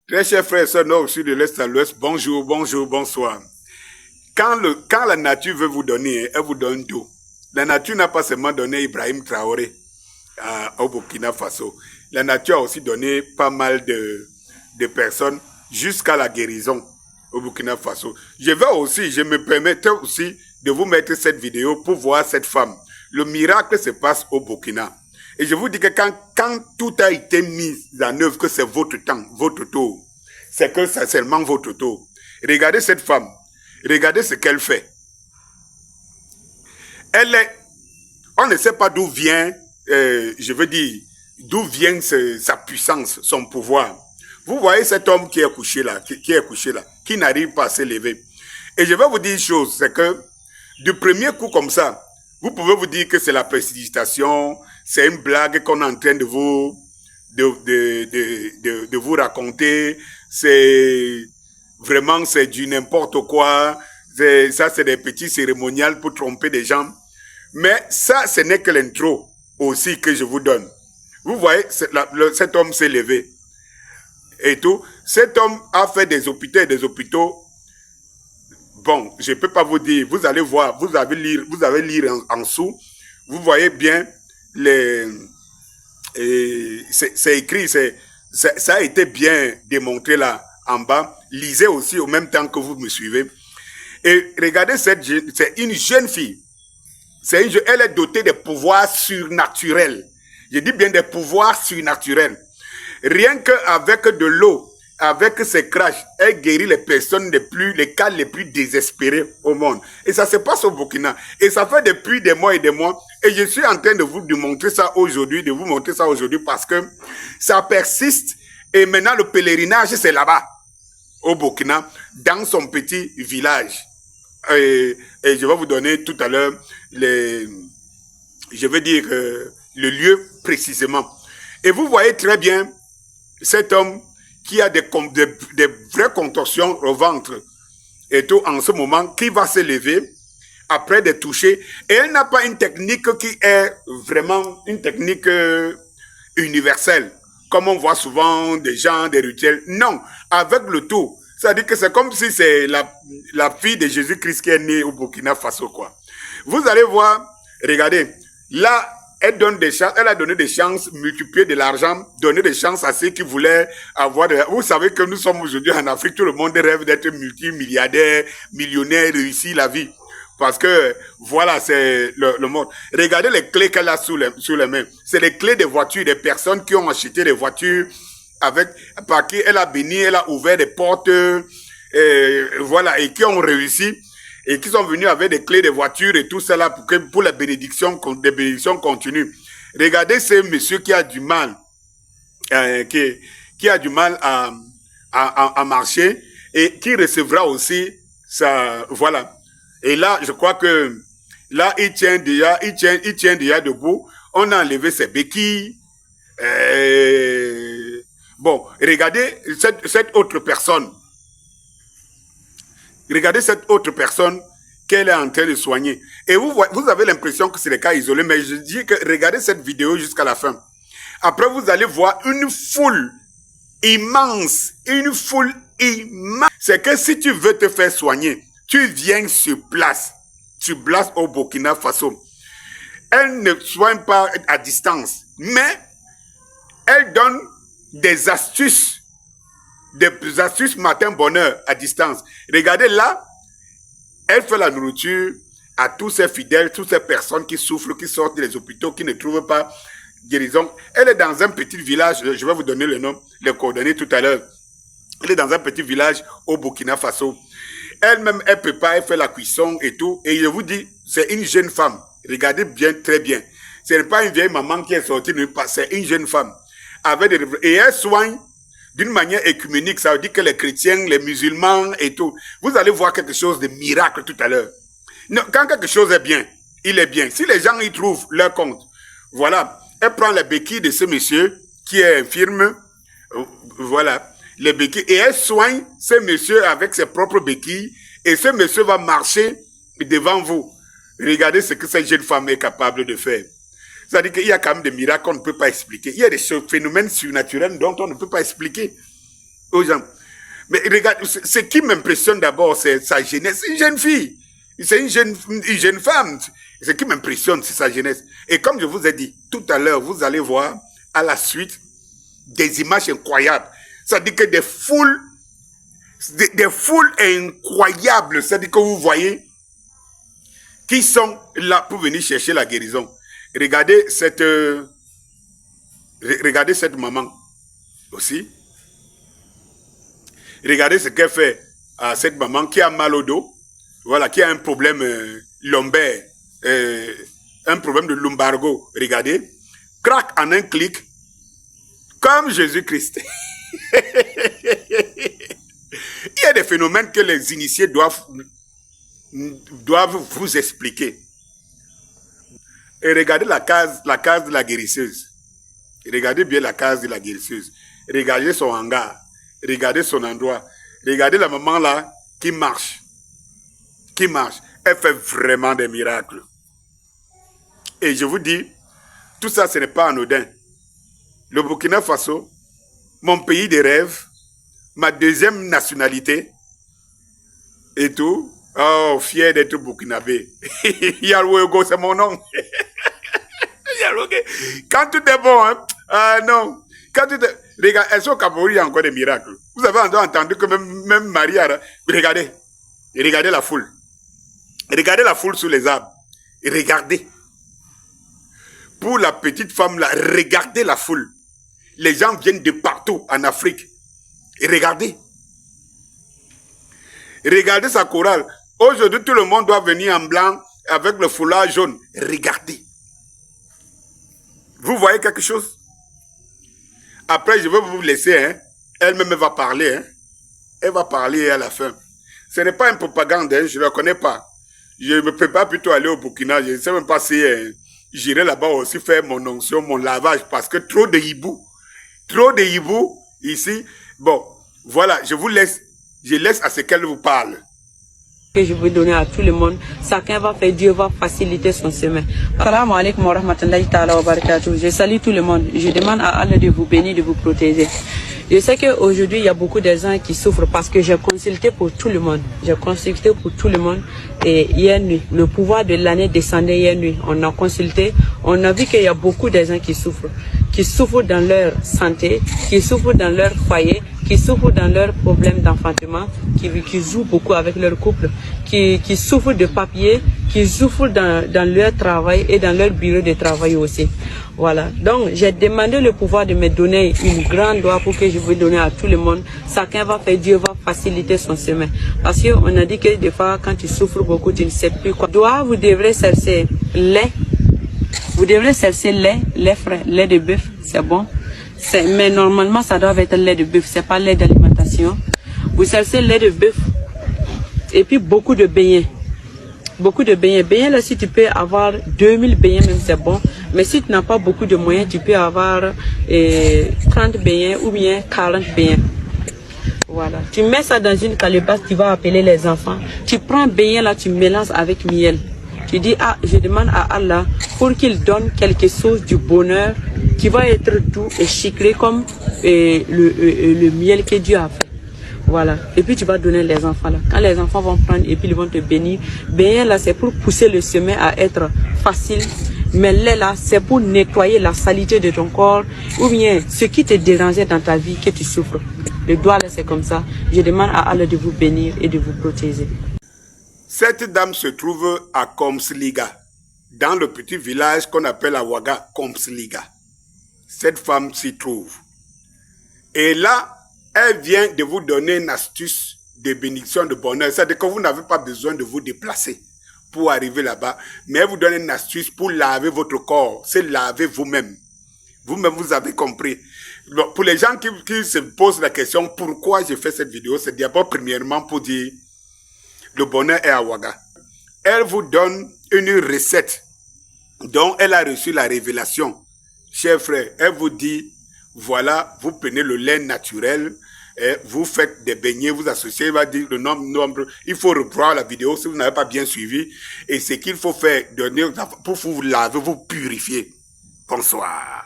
Très chers frères et sœurs, nord, sud, de l'est à l'ouest, bonjour, bonjour, bonsoir. Quand la nature veut vous donner, elle vous donne tout. La nature n'a pas seulement donné Ibrahim Traoré au Burkina Faso. La nature a aussi donné pas mal de personnes jusqu'à la guérison au Burkina Faso. Je me permettais aussi de vous mettre cette vidéo pour voir cette femme. Le miracle se passe au Burkina. Et je vous dis que quand tout a été mis en œuvre, que c'est votre temps, votre tour, c'est que c'est seulement votre tour. Regardez cette femme. Regardez ce qu'elle fait. On ne sait pas d'où vient, d'où vient sa puissance, son pouvoir. Vous voyez cet homme qui est couché là, qui n'arrive pas à se lever. Et je vais vous dire une chose, c'est que du premier coup comme ça, vous pouvez vous dire que c'est la précipitation, c'est une blague qu'on est en train de vous raconter, c'est du n'importe quoi, ça c'est des petits cérémonials pour tromper des gens. Mais ça, ce n'est que l'intro aussi que je vous donne. Vous voyez, cet homme s'est levé et tout. Cet homme a fait des hôpitaux et des hôpitaux. Bon, je ne peux pas vous dire, vous allez voir, vous allez lire en dessous, vous voyez bien, c'est écrit, ça a été bien démontré là en bas. Lisez aussi au même temps que vous me suivez. Et regardez, c'est une jeune fille. Elle est dotée de pouvoirs surnaturels. Je dis bien des pouvoirs surnaturels. Rien qu'avec de l'eau, avec ses crashs, elle guérit les personnes les cas les plus désespérés au monde. Et ça se passe au Burkina. Et ça fait depuis des mois et des mois. Et je suis en train de vous montrer ça aujourd'hui, parce que ça persiste. Et maintenant, le pèlerinage, c'est là-bas, au Burkina, dans son petit village. Et je vais vous donner tout à l'heure le lieu précisément. Et vous voyez très bien cet homme qui a des vraies contorsions au ventre et tout en ce moment, qui va se lever après des touchés. Et elle n'a pas une technique qui est vraiment une technique universelle, comme on voit souvent des gens, des rituels. Non, avec le tout. C'est-à-dire que c'est comme si c'est la fille de Jésus-Christ qui est née au Burkina Faso, quoi. Vous allez voir, regardez, là, elle a donné des chances, multiplié de l'argent, donné des chances à ceux qui voulaient avoir Vous savez que nous sommes aujourd'hui en Afrique, tout le monde rêve d'être multimilliardaire, millionnaire, réussir la vie. Parce que, voilà, c'est le monde. Regardez les clés qu'elle a sous les mains. C'est les clés des voitures, des personnes qui ont acheté des voitures par qui elle a béni, elle a ouvert des portes, voilà, et qui ont réussi, et qui sont venus avec des clés de voiture et tout cela pour les bénédictions continuent. Regardez ce monsieur qui a du mal, qui a du mal à marcher et qui recevra aussi ça, voilà. Et là, je crois que là, il tient déjà debout. On a enlevé ses béquilles. Bon, regardez cette autre personne. Regardez cette autre personne qu'elle est en train de soigner. Et vous avez l'impression que c'est des cas isolés, mais je dis que regardez cette vidéo jusqu'à la fin. Après, vous allez voir une foule immense. Une foule immense. C'est que si tu veux te faire soigner, tu viens sur place. Sur place au Burkina Faso. Elle ne soigne pas à distance, mais elle donne des astuces matin bonheur à distance. Regardez là, elle fait la nourriture à tous ses fidèles, toutes ces personnes qui souffrent, qui sortent des hôpitaux, qui ne trouvent pas guérison. Elle est dans un petit village, je vais vous donner le nom, les coordonnées tout à l'heure. Elle est dans un petit village au Burkina Faso. Elle-même, elle prépare, elle fait la cuisson et tout. Et je vous dis, c'est une jeune femme. Regardez bien, très bien. Ce n'est pas une vieille maman qui est sortie de nulle part, c'est une jeune femme. Et elle soigne d'une manière écuménique, ça veut dire que les chrétiens, les musulmans et tout. Vous allez voir quelque chose de miracle tout à l'heure. Quand quelque chose est bien, il est bien. Si les gens y trouvent leur compte, voilà. Elle prend les béquilles de ce monsieur qui est infirme, voilà, les béquilles, et elle soigne ce monsieur avec ses propres béquilles, et ce monsieur va marcher devant vous. Regardez ce que cette jeune femme est capable de faire. C'est-à-dire qu'il y a quand même des miracles qu'on ne peut pas expliquer. Il y a des phénomènes surnaturels dont on ne peut pas expliquer. aux gens. Mais regarde, ce qui m'impressionne d'abord, c'est sa jeunesse. C'est une jeune fille. C'est une jeune femme. Ce qui m'impressionne, c'est sa jeunesse. Et comme je vous ai dit tout à l'heure, vous allez voir à la suite des images incroyables. C'est-à-dire que des foules incroyables. C'est-à-dire que vous voyez qui sont là pour venir chercher la guérison. Regardez cette maman aussi. Regardez ce qu'elle fait à cette maman qui a mal au dos, voilà, qui a un problème lombaire, un problème de lumbago. Regardez, crac en un clic, comme Jésus-Christ. Il y a des phénomènes que les initiés doivent vous expliquer. Et regardez la case de la guérisseuse. Regardez bien la case de la guérisseuse. Regardez son hangar. Regardez son endroit. Regardez la maman là qui marche. Qui marche. Elle fait vraiment des miracles. Et je vous dis, tout ça, ce n'est pas anodin. Le Burkina Faso, mon pays de rêve, ma deuxième nationalité, et tout. Oh, fier d'être burkinabé. Yalouego, c'est mon nom. Quand tout est bon, hein? Ah non. Quand tout est... Regarde, elles sont au Cameroun, il y a encore des miracles. Vous avez entendu que même Marie a... Regardez. Regardez la foule. Regardez la foule sous les arbres. Regardez. Pour la petite femme là, regardez la foule. Les gens viennent de partout en Afrique. Et regardez. Regardez sa chorale. Aujourd'hui, tout le monde doit venir en blanc avec le foulard jaune. Regardez. Vous voyez quelque chose? Après, je vais vous laisser. Hein? Elle-même va parler. Hein? Elle va parler à la fin. Ce n'est pas une propagande. Hein? Je ne la connais pas. Je me prépare plutôt à aller au Burkina. Je ne sais même pas si j'irai là-bas aussi faire mon onction, mon lavage. Parce que trop de hibou. Trop de hibou ici. Bon, voilà. Je vous laisse. Je laisse à ce qu'elle vous parle. Que je veux donner à tout le monde, chacun va faire, Dieu va faciliter son chemin. Salam alaikum wa rahmatullahi ta'ala wa barakatuh. Je salue tout le monde. Je demande à Allah de vous bénir, de vous protéger. Je sais qu'aujourd'hui, il y a beaucoup de gens qui souffrent parce que j'ai consulté pour tout le monde. J'ai consulté pour tout le monde. Et hier nuit, le pouvoir de l'année descendait hier nuit. On a consulté, on a vu qu'il y a beaucoup de gens qui souffrent dans leur santé, qui souffrent dans leur foyer, qui souffrent dans leurs problèmes d'enfantement, qui jouent beaucoup avec leur couple, qui souffrent de papier, qui souffrent dans leur travail et dans leur bureau de travail aussi. Voilà. Donc, j'ai demandé le pouvoir de me donner une grande loi pour que je veux donner à tout le monde. Chacun va faire, Dieu va faciliter son chemin. Parce qu'on a dit que des fois, quand tu souffres beaucoup, tu ne sais plus quoi. Vous devrez chercher lait. Vous devrez chercher lait frais, lait de bœuf, c'est bon. Mais normalement, ça doit être lait de bœuf, c'est pas lait d'alimentation. Vous cherchez lait de bœuf et puis beaucoup de beignets. Beaucoup de beignets. Beignets, là, si tu peux avoir 2000 beignets, même c'est bon. Mais si tu n'as pas beaucoup de moyens, tu peux avoir 30 beignets ou bien 40 beignets. Voilà. Tu mets ça dans une calebasse, tu vas appeler les enfants. Tu prends beignet là, tu mélanges avec miel. Tu dis, ah, je demande à Allah pour qu'il donne quelque chose du bonheur qui va être doux et sucré comme le miel que Dieu a fait. Voilà. Et puis tu vas donner les enfants là. Quand les enfants vont prendre et puis ils vont te bénir. Bénir là, c'est pour pousser le chemin à être facile. Mais lait là, c'est pour nettoyer la saleté de ton corps ou bien ce qui te dérangeait dans ta vie, que tu souffres. Le doigt là, c'est comme ça. Je demande à Allah de vous bénir et de vous protéger. Cette dame se trouve à Komsliga, dans le petit village qu'on appelle à Ouaga, Komsliga. Cette femme s'y trouve. Et là, elle vient de vous donner une astuce de bénédiction, de bonheur. C'est-à-dire que vous n'avez pas besoin de vous déplacer pour arriver là-bas, mais elle vous donne une astuce pour laver votre corps, c'est laver vous-même. Vous-même, vous avez compris. Bon, pour les gens qui se posent la question, pourquoi je fais cette vidéo, c'est d'abord premièrement pour dire, le bonheur est à Ouaga. Elle vous donne une recette dont elle a reçu la révélation. Chers frères, elle vous dit, voilà, vous prenez le lait naturel, et vous faites des beignets, vous associez, il va dire le nombre. Il faut revoir la vidéo si vous n'avez pas bien suivi. Et ce qu'il faut faire, donner pour vous laver, vous purifier. Bonsoir.